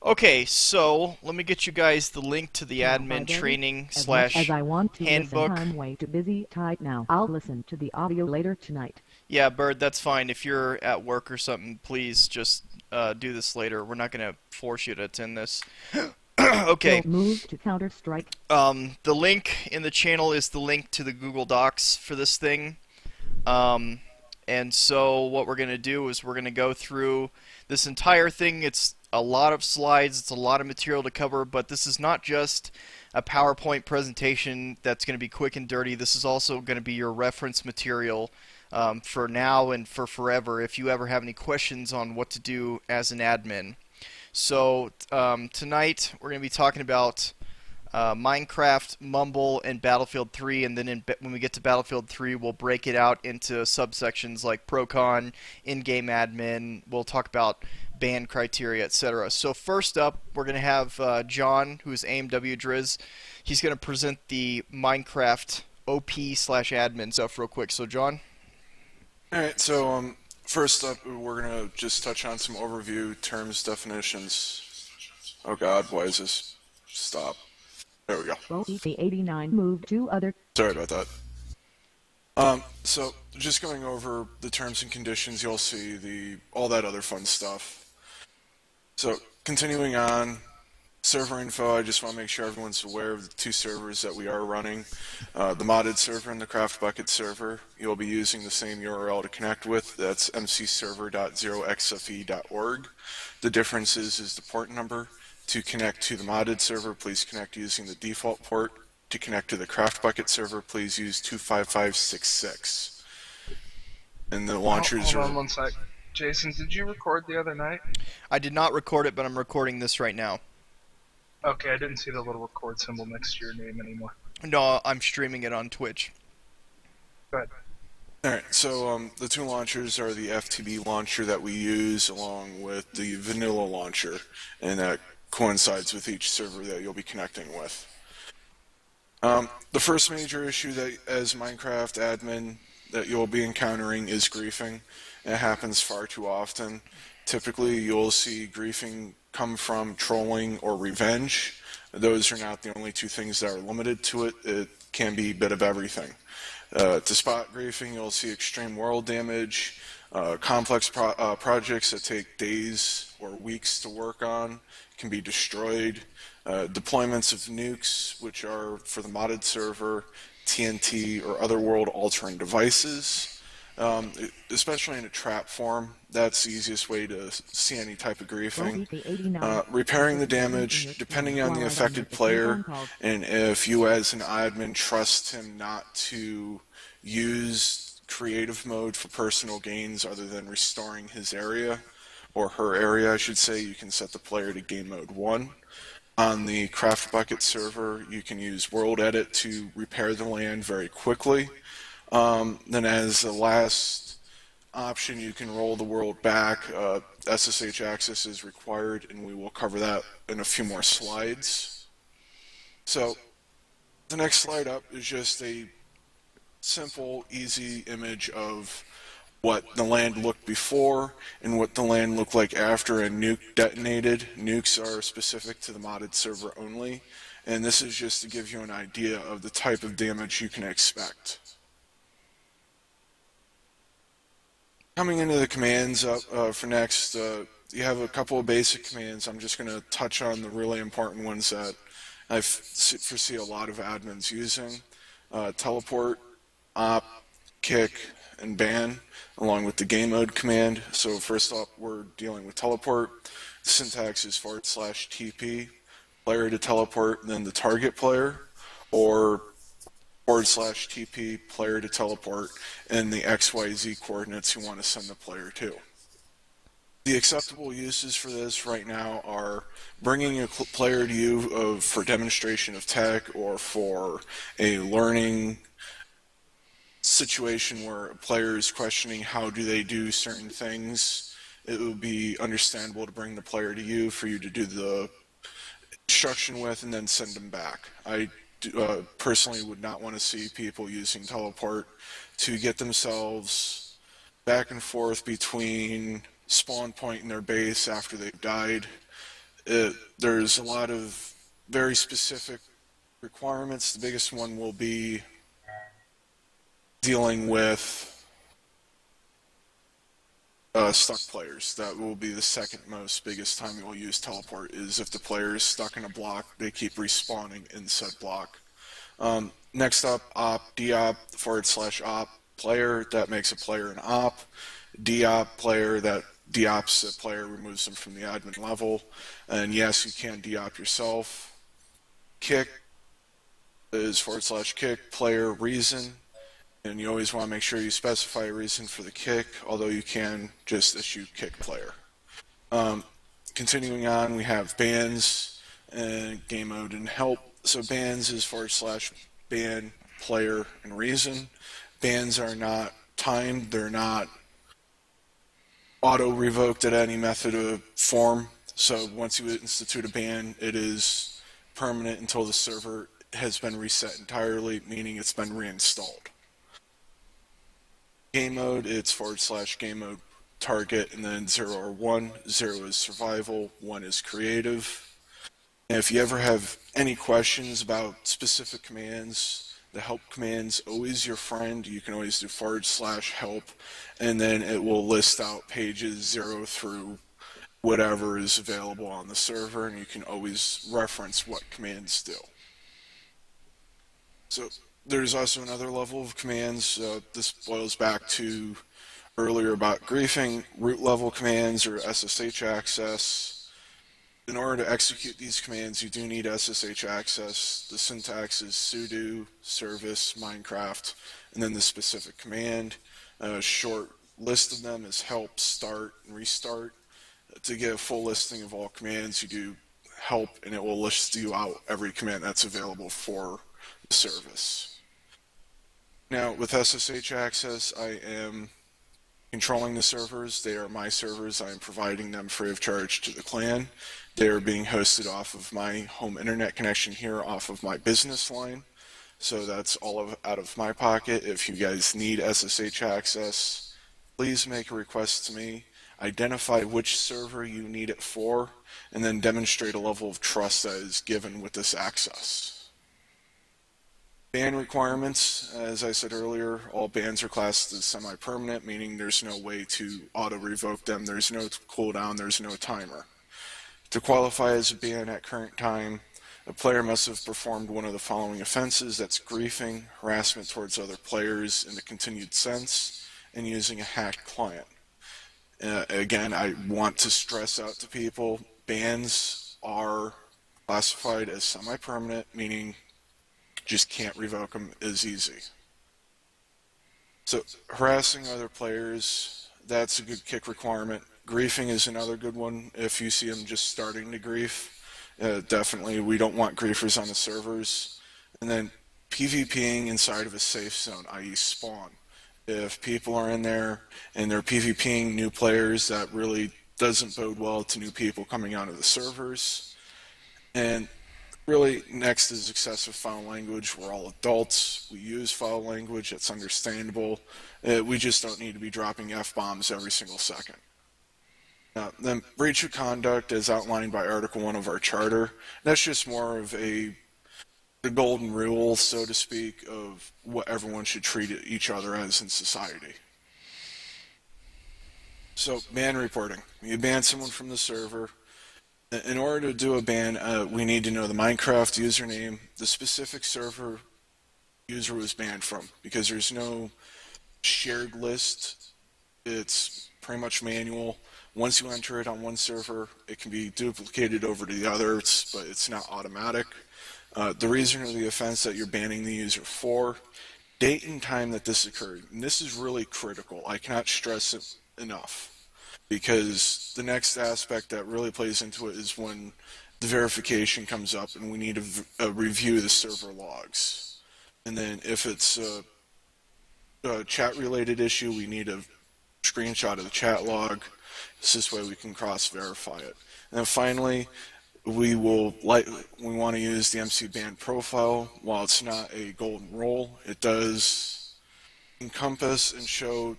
Okay, so let me get you guys the link to the Now, hi admin Debbie. training As much as slash I want to listen, handbook. I'm way too busy tight now. I'll listen to the audio later tonight. Yeah, Bird, that's fine. If you're at work or something, please just do this later. We're not going to force you to attend this. We'll Okay. move to Counter-Strike. The link in the channel is the link to the Google Docs for this thing. Um, and so what we're going to do is we're going to go through this entire thing. It's a lot of slides, it's a lot of material to cover, but this is not just a PowerPoint presentation that's going to be quick and dirty. This is also going to be your reference material for now and for forever if you ever have any questions on what to do as an admin. So tonight we're going to be talking about Minecraft, Mumble, and Battlefield 3, and then when we get to Battlefield 3, we'll break it out into subsections like Procon, in-game admin. We'll talk about ban criteria, etc. So first up, we're going to have John, who's amwdrizz. He's going to present the Minecraft OP/admin stuff real quick. So John. Alright, so first up, we're going to just touch on some overview terms, definitions. Oh god, why is this? Stop. There we go. OEC89 moved to other. Sorry about that. So just going over the terms and conditions, you'll see all that other fun stuff. So continuing on, server info, I just want to make sure everyone's aware of the two servers that we are running. The modded server and the craft bucket server. You'll be using the same URL to connect with. That's mcserver.0xfe.org. The difference is the port number. To connect to the modded server, please connect using the default port. To connect to the craft bucket server, please use 25566. And the launchers Hold are... on one sec. Jason, did you record the other night? I did not record it, but I'm recording this right now. Okay, I didn't see the little record symbol next to your name anymore. No, I'm streaming it on Twitch. Go ahead. Alright, so the two launchers are the FTB launcher that we use along with the vanilla launcher, and that coincides with each server that you'll be connecting with. The first major issue that as Minecraft admin that you'll be encountering is griefing. It happens far too often. Typically you'll see griefing come from trolling or revenge. Those are not the only two things that are limited to it. It can be a bit of everything. To spot griefing, you'll see extreme world damage, complex projects that take days or weeks to work on can be destroyed, deployments of nukes, which are for the modded server, TNT, or other world-altering devices. Especially in a trap form, that's the easiest way to see any type of griefing. Repairing the damage, depending on the affected player, and if you as an admin trust him not to use creative mode for personal gains other than restoring his area, or her area I should say, you can set the player to game mode 1. On the Craft Bucket server, you can use World Edit to repair the land very quickly. Then as the last option, you can roll the world back. SSH access is required, and we will cover that in a few more slides. So the next slide up is just a simple, easy image of what the land looked before and what the land looked like after a nuke detonated. Nukes are specific to the modded server only, and this is just to give you an idea of the type of damage you can expect. Coming into the commands up for next, you have a couple of basic commands. I'm just going to touch on the really important ones that I foresee a lot of admins using. Teleport, op, kick, and ban, along with the game mode command. So first up, we're dealing with teleport. The syntax is /TP, player to teleport, then the target player, or /TP, player to teleport, and the XYZ coordinates you want to send the player to. The acceptable uses for this right now are bringing a player to you for demonstration of tech, or for a learning situation where a player is questioning how do they do certain things. It would be understandable to bring the player to you for you to do the instruction with and then send them back. I personally would not want to see people using teleport to get themselves back and forth between spawn point and their base after they've died. There's a lot of very specific requirements. The biggest one will be dealing with stuck players. That will be the second most biggest time you'll use teleport, is if the player is stuck in a block, they keep respawning in said block. Next up, op, deop, /op player, that makes a player an op. Deop player, that deops a player, removes them from the admin level. And yes, you can deop yourself. Kick is /kick player reason. And you always want to make sure you specify a reason for the kick, although you can just issue kick player. Continuing on, we have bans and game mode and help. So bans is /ban player and reason. Bans are not timed, they're not auto-revoked at any method of form. So once you institute a ban, it is permanent until the server has been reset entirely, meaning it's been reinstalled. Game mode, it's /game mode target, and then 0 or 1. 0 is survival, 1 is creative. And if you ever have any questions about specific commands, the help command's always your friend. You can always do /help, and then it will list out pages 0 through whatever is available on the server, and you can always reference what commands do. So there's also another level of commands. This boils back to earlier about griefing, root level commands or SSH access. In order to execute these commands, you do need SSH access. The syntax is sudo service Minecraft, and then the specific command. A short list of them is help, start, and restart. To get a full listing of all commands, you do help, and it will list you out every command that's available for the service. Now, with SSH access, I am controlling the servers. They are my servers. I am providing them free of charge to the clan. They are being hosted off of my home internet connection here, off of my business line. So that's all out of my pocket. If you guys need SSH access, please make a request to me. Identify which server you need it for, and then demonstrate a level of trust that is given with this access. Ban requirements, as I said earlier, all bans are classed as semi-permanent, meaning there's no way to auto-revoke them, there's no cooldown, there's no timer. To qualify as a ban at current time, a player must have performed one of the following offenses: that's griefing, harassment towards other players in the continued sense, and using a hacked client. Again, I want to stress out to people, bans are classified as semi-permanent, meaning just can't revoke them as easy. So harassing other players, that's a good kick requirement. Griefing is another good one. If you see them just starting to grief, definitely we don't want griefers on the servers. And then PvPing inside of a safe zone, i.e. spawn. If people are in there and they're PvPing new players, that really doesn't bode well to new people coming onto the servers. And really, next is excessive foul language. We're all adults. We use foul language. It's understandable. We just don't need to be dropping F-bombs every single second. Then breach of conduct as outlined by Article 1 of our charter. That's just more of the golden rule, so to speak, of what everyone should treat each other as in society. So, ban reporting. You ban someone from the server. In order to do a ban, we need to know the Minecraft username, the specific server user was banned from, because there's no shared list. It's pretty much manual. Once you enter it on one server, it can be duplicated over to the others, but it's not automatic. The reason of the offense that you're banning the user for, date and time that this occurred. And this is really critical. I cannot stress it enough, because the next aspect that really plays into it is when the verification comes up and we need to review the server logs. And then if it's a chat-related issue, we need a screenshot of the chat log. This way we can cross-verify it. And then finally, we want to use the MC ban profile. While it's not a golden rule, it does encompass and show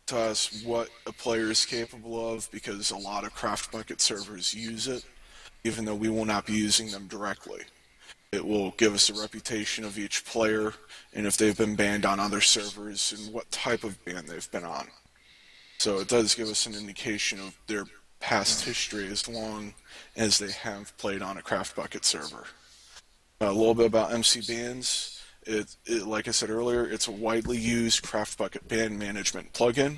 to us what a player is capable of, because a lot of Craft Bucket servers use it. even though we will not be using them directly. It will give us a reputation of each player and if they've been banned on other servers and what type of ban they've been on. So it does give us an indication of their past history as long as they have played on a Craft Bucket server. A little bit about MC bans. Like I said earlier, it's a widely used Craft Bucket ban management plugin.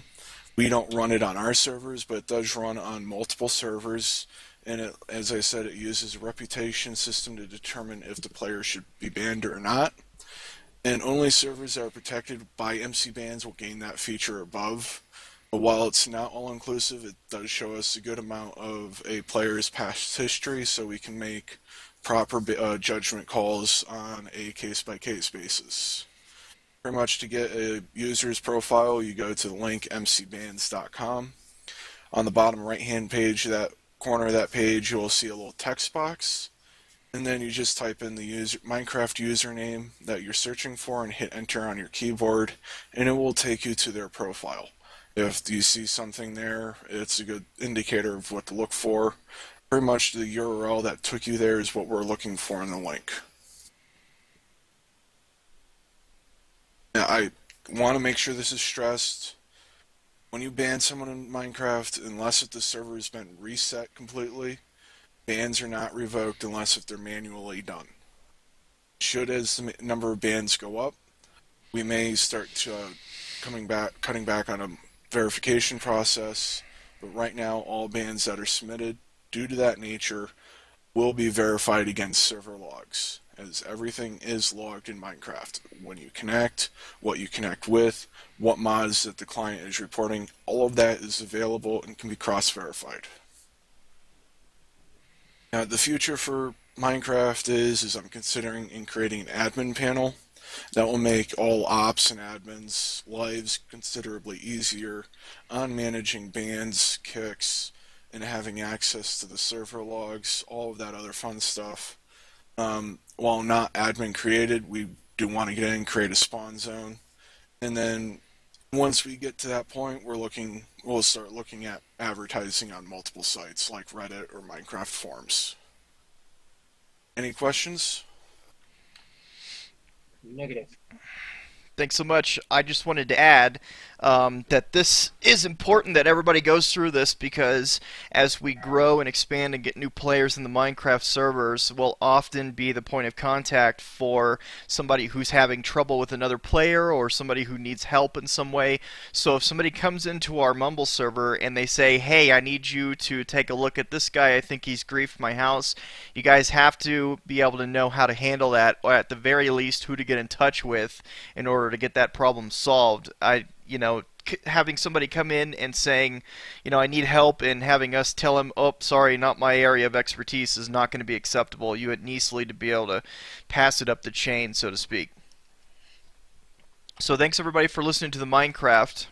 We don't run it on our servers, but it does run on multiple servers. And as I said, it uses a reputation system to determine if the player should be banned or not. And only servers that are protected by MC bans will gain that feature above. But while it's not all-inclusive, it does show us a good amount of a player's past history so we can make proper judgment calls on a case-by-case basis. Pretty much to get a user's profile, you go to the link mcbans.com. On the bottom right-hand page, that corner of that page, you'll see a little text box. And then you just type in the Minecraft username that you're searching for and hit enter on your keyboard, and it will take you to their profile. If you see something there, it's a good indicator of what to look for. Pretty much the URL that took you there is what we're looking for in the link. Now, I want to make sure this is stressed. When you ban someone in Minecraft, unless if the server has been reset completely, bans are not revoked unless if they're manually done. Should as the number of bans go up, we may start cutting back on a verification process, but right now all bans that are submitted due to that nature will be verified against server logs, as everything is logged in Minecraft. When you connect, what you connect with, what mods that the client is reporting, all of that is available and can be cross-verified. Now, the future for Minecraft is I'm considering in creating an admin panel that will make all ops and admins' lives considerably easier on managing bans, kicks, and having access to the server logs, all of that other fun stuff. While not admin created, we do want to get in and create a spawn zone. And then once we get to that point, we'll start looking at advertising on multiple sites like Reddit or Minecraft forums. Any questions? Negative. Thanks so much. I just wanted to add that this is important that everybody goes through this, because as we grow and expand and get new players in the Minecraft servers, we'll often be the point of contact for somebody who's having trouble with another player or somebody who needs help in some way. So if somebody comes into our Mumble server and they say, hey, I need you to take a look at this guy, I think he's griefed my house, you guys have to be able to know how to handle that, or at the very least who to get in touch with in order to get that problem solved. Having somebody come in and saying, I need help, and having us tell him, oh, sorry, not my area of expertise, is not going to be acceptable. You need to be able to pass it up the chain, so to speak. So thanks everybody for listening to the Minecraft.